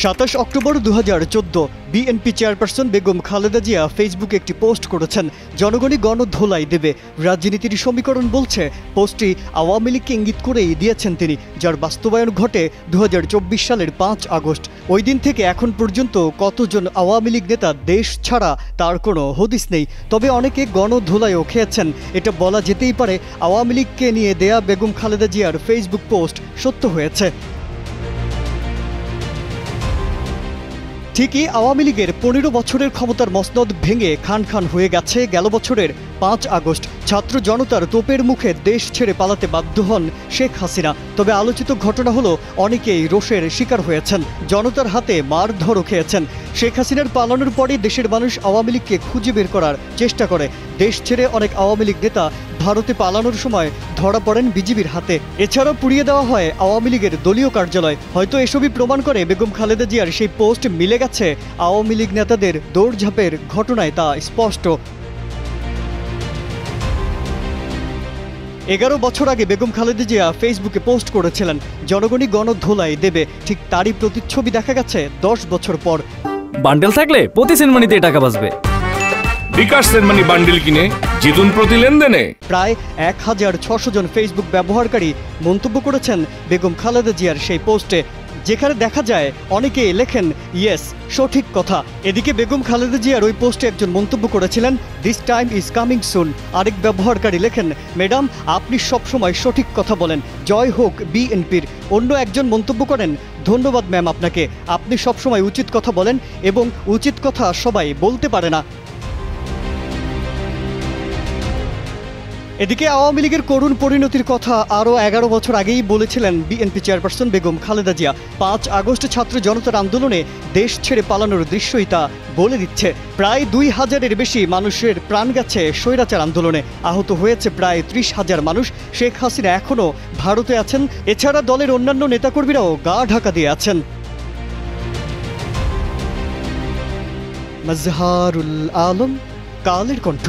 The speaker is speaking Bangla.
27 October 2014 BNP chairperson Begum Khaleda Zia ফেসবুকে একটি পোস্ট করেছেন, জনগণই গণধোলাই দেবে। রাজনীতির সমীকরণ বলছে পোস্টটি আওয়ামী লীগকে ইঙ্গিত করেই দিয়েছেন তিনি, যার বাস্তবায়ন ঘটে 2024 সালের 5 আগস্ট। ওই দিন থেকে এখন পর্যন্ত কতজন আওয়ামী লীগ নেতা দেশ ছাড়া তার কোনো হদিস নেই। তবে অনেকে গণধোলাইও খেয়েছেন। এটা বলা যেতেই পারে আওয়ামী লীগকে নিয়ে দেয়া বেগম খালেদা জিয়ার ফেসবুক পোস্ট সত্য হয়েছে। ঠিকই আওয়ামী লীগের 15 বছরের ক্ষমতার মসনদ ভেঙে খান খান হয়ে গেছে গেল বছরের 5 আগস্ট। ছাত্র জনতার তোপের মুখে দেশ ছেড়ে পালাতে বাধ্য হন শেখ হাসিনা। তবে আলোচিত ঘটনা হলো অনেকেই রোষের শিকার হয়েছেন, জনতার হাতে মারধরও খেয়েছেন। শেখ হাসিনার পালানোর পরে দেশের মানুষ আওয়ামী লীগকে খুঁজে বের করার চেষ্টা করে। দেশ ছেড়ে অনেক আওয়ামী লীগ নেতা ভারতে পালানোর সময় ধরা পড়েন বিজিবির হাতে। এছাড়াও পুড়িয়ে দেওয়া হয় আওয়ামী লীগের দলীয় কার্যালয়। হয়তো এসবই প্রমাণ করে বেগম খালেদা জিয়ার সেই পোস্ট মিলে গেছে আওয়ামী লীগ নেতাদের দৌড়ঝাঁপের ঘটনায়, তা স্পষ্ট। 11 বছর আগে বেগম খালেদা জিয়া ফেসবুকে পোস্ট করেছিলেন জনগণই গণধোলাই দেবে। ঠিক তারই প্রতিচ্ছবি দেখা গেছে 10 বছর পর। বান্ডেল থাকলে প্রতি সেনমানিতে টাকা বাঁচবে। বিকাশ সেনমানি বান্ডেল কিনে জিতুন প্রতি লেনদেনে। প্রায় 1600 জন ফেসবুক ব্যবহারকারী মন্তব্য করেছেন বেগম খালেদা জিয়ার সেই পোস্টে, যেখানে দেখা যায় অনেকে লেখেন ইয়েস, সঠিক কথা। এদিকে বেগম খালেদা জিয়ার ওই পোস্টে একজন মন্তব্য করেছিলেন this time is coming soon. আরেক ব্যবহারকারী লেখেন ম্যাডাম আপনি সবসময় সঠিক কথা বলেন, জয় হোক বিএনপির। অন্য একজন মন্তব্য করেন ধন্যবাদ ম্যাম আপনাকে, আপনি সবসময় উচিত কথা বলেন এবং উচিত কথা সবাই বলতে পারে না। এদিকে আওয়ামী লীগের করুণ পরিণতির কথা আরও 11 বছর আগেই বলেছিলেন BNP chairperson Begum Khaleda Zia. 5 August ছাত্র জনতার আন্দোলনে দেশ ছেড়ে পালানোর দৃশ্যই তা বলে দিচ্ছে। প্রায় 2000-এর বেশি মানুষের প্রাণ গেছে স্বৈরাচার আন্দোলনে, আহত হয়েছে প্রায় 30,000 মানুষ। শেখ হাসিনা এখনও ভারতে আছেন। এছাড়া দলের অন্যান্য নেতাকর্মীরাও গা ঢাকা দিয়ে আছেন। মাজহারুল আলম, কালের কণ্ঠ।